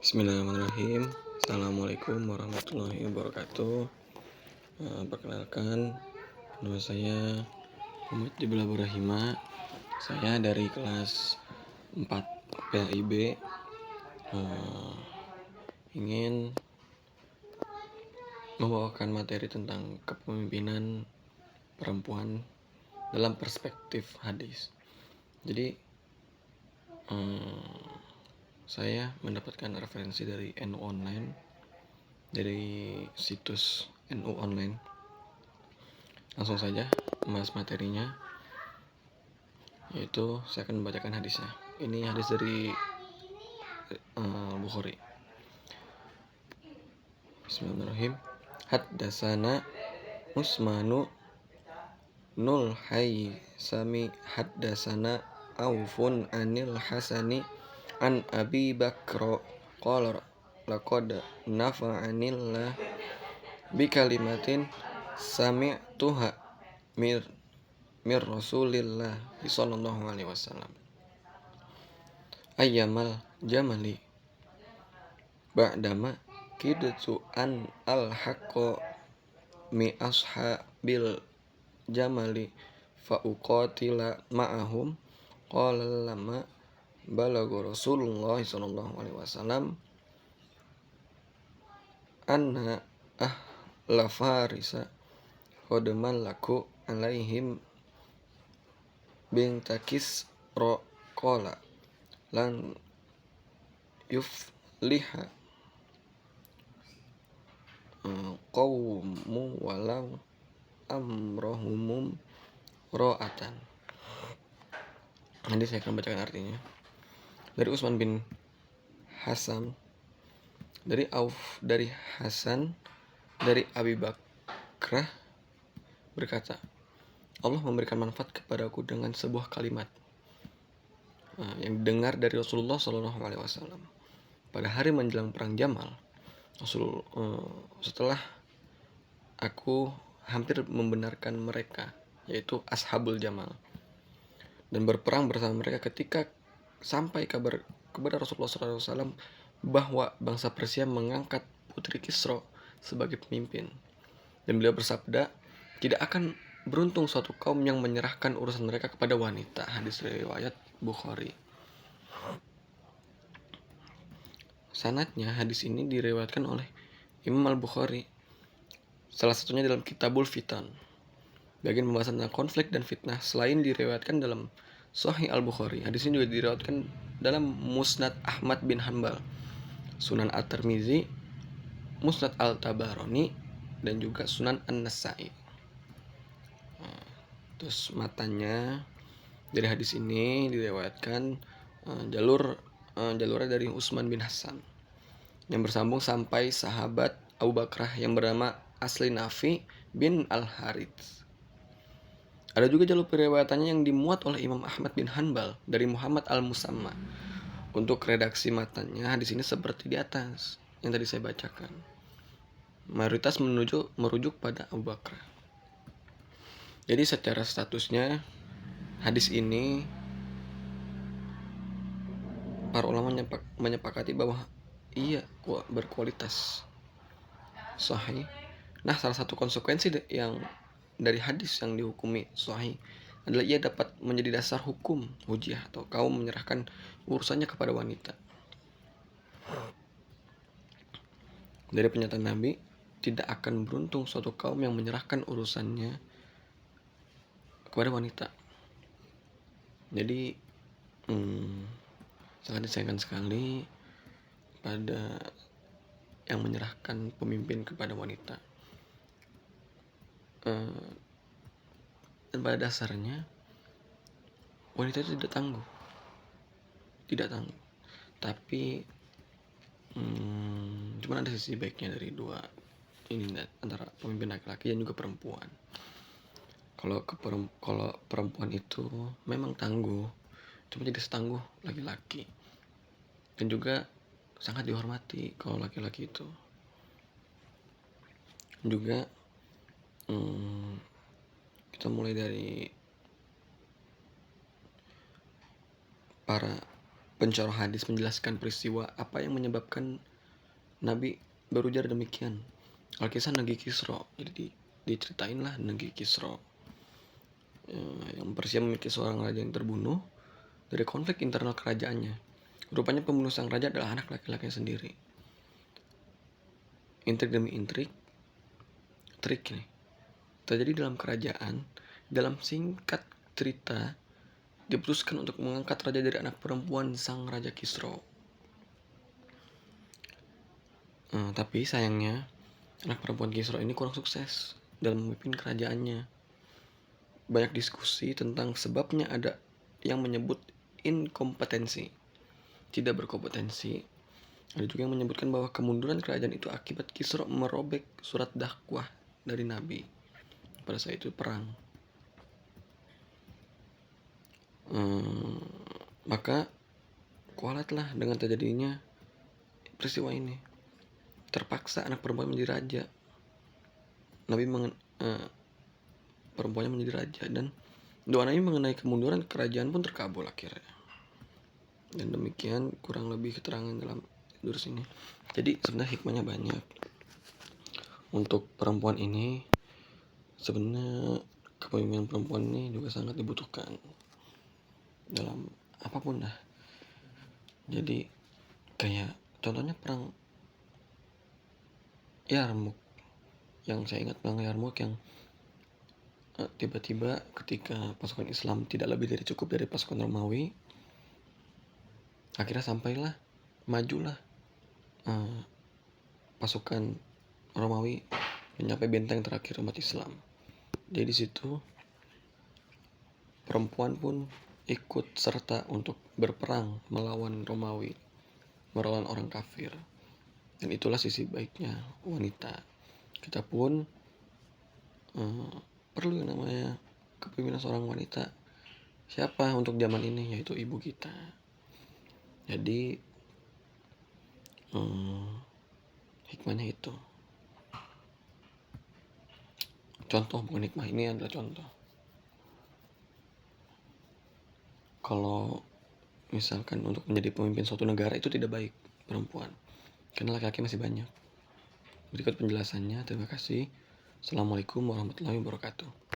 Bismillahirrahmanirrahim. Assalamualaikum warahmatullahi wabarakatuh. Perkenalkan, nama saya Muhammad Jibril Burahima. Saya dari kelas 4 PAIB. Ingin membawakan materi tentang kepemimpinan perempuan dalam perspektif hadis. Jadi saya mendapatkan referensi dari NU Online, dari situs NU Online. Langsung saja membahas materinya, yaitu saya akan membacakan hadisnya. Ini hadis dari Bukhari. Bismillahirrahmanirrahim. Haddasana Usmanu Nul Haisami haddasana Aufun Anil Hasani an Abi Bakro qala laqad nafa'anillah bi kalimatin sami'tuha mir Rasulillah sallallahu alaihi wasallam. Ayyamal jamali ba'dama kidtu an al-haqqo mi ashabil jamali fa uqatila ma'ahum qala lama balagha Rasulullah sallallahu alaihi wasallam anna ahla farisa qad malaku alaihim bintakis ro qala lan yufliha qawmu walau amrohumum ro'atan. Nanti saya akan bacakan artinya. Dari Utsman bin Hasan, dari Auf, dari Hasan, dari Abi Bakrah berkata, Allah memberikan manfaat kepadaku dengan sebuah kalimat yang didengar dari Rasulullah SAW pada hari menjelang perang Jamal. Setelah aku hampir membenarkan mereka, yaitu Ashabul Jamal, dan berperang bersama mereka ketika sampai kabar kepada Rasulullah SAW bahwa bangsa Persia mengangkat putri Kisra sebagai pemimpin, dan beliau bersabda, tidak akan beruntung suatu kaum yang menyerahkan urusan mereka kepada wanita. Hadis riwayat Bukhari. Sanadnya hadis ini diriwayatkan oleh Imam Al-Bukhari, salah satunya dalam Kitabul Fitan. Bagian pembahasan tentang konflik dan fitnah selain diriwayatkan dalam Sahih Al-Bukhari, hadis ini juga diriwayatkan dalam Musnad Ahmad bin Hanbal, Sunan At-Tirmizi, Musnad Al-Tabarani, dan juga Sunan An-Nasa'i. Terus matanya dari hadis ini diriwayatkan jalurnya dari Utsman bin Hasan yang bersambung sampai sahabat Abu Bakrah yang bernama Asli Nafi bin Al-Harits. Ada juga jalur periwayatannya yang dimuat oleh Imam Ahmad bin Hanbal dari Muhammad Al-Musamma. Untuk redaksi matanya hadis ini seperti di atas yang tadi saya bacakan. Mayoritas merujuk pada Abu Bakrah. Jadi secara statusnya hadis ini para ulama menyepakati bahwa ia berkualitas sahih. Nah, salah satu konsekuensi yang dari hadis yang dihukumi sahih adalah ia dapat menjadi dasar hukum hujjah atau kaum menyerahkan urusannya kepada wanita. Dari pernyataan Nabi, tidak akan beruntung suatu kaum yang menyerahkan urusannya kepada wanita. Jadi sangat disayangkan sekali pada yang menyerahkan pemimpin kepada wanita. Dan pada dasarnya wanita itu tidak tangguh, tapi cuma ada sisi baiknya dari dua ini, antara pemimpin laki-laki dan juga perempuan. Kalau perempuan itu memang tangguh, cuma tidak setangguh laki-laki, dan juga sangat dihormati kalau laki-laki itu. Juga kita mulai dari para Pencarah hadis menjelaskan peristiwa apa yang menyebabkan Nabi berujar demikian. Al-Kisah Negeri Kisra. Jadi diceritain lah Negeri Kisra. Yang Persia memiliki seorang raja yang terbunuh dari konflik internal kerajaannya. Rupanya pembunuh sang raja adalah anak laki-lakinya sendiri. Intrik demi intrik, trik nih, terjadi dalam kerajaan. Dalam singkat cerita, diputuskan untuk mengangkat raja dari anak perempuan sang Raja Kisra. Tapi sayangnya, anak perempuan Kisra ini kurang sukses dalam memimpin kerajaannya. Banyak diskusi tentang sebabnya, ada yang menyebut inkompetensi, tidak berkompetensi. Ada juga yang menyebutkan bahwa kemunduran kerajaan itu akibat Kisra merobek surat dakwah dari Nabi pada saat itu perang. Maka kualatlah dengan terjadinya peristiwa ini. Terpaksa anak perempuan menjadi raja. Perempuannya menjadi raja, dan doa Nabi mengenai kemunduran kerajaan pun terkabul akhirnya. Dan demikian kurang lebih keterangan dalam jurus ini. Jadi sebenarnya hikmahnya banyak. Untuk perempuan ini, sebenarnya kepemimpinan perempuan ini juga sangat dibutuhkan dalam apapun lah. Jadi kayak contohnya perang Yarmuk, yang saya ingat perang Yarmuk yang tiba-tiba ketika pasukan Islam tidak lebih dari cukup dari pasukan Romawi, akhirnya majulah pasukan Romawi mencapai benteng terakhir umat Islam. Jadi di situ perempuan pun ikut serta untuk berperang melawan Romawi, melawan orang kafir. Dan itulah sisi baiknya wanita. Kita pun perlu yang namanya kepemimpinan seorang wanita. Siapa untuk zaman ini? Yaitu ibu kita. Jadi hikmahnya itu. Contoh, bukan hikmah, ini adalah contoh. Kalau misalkan untuk menjadi pemimpin suatu negara itu tidak baik perempuan, karena laki-laki masih banyak. Berikut penjelasannya. Terima kasih. Assalamualaikum warahmatullahi wabarakatuh.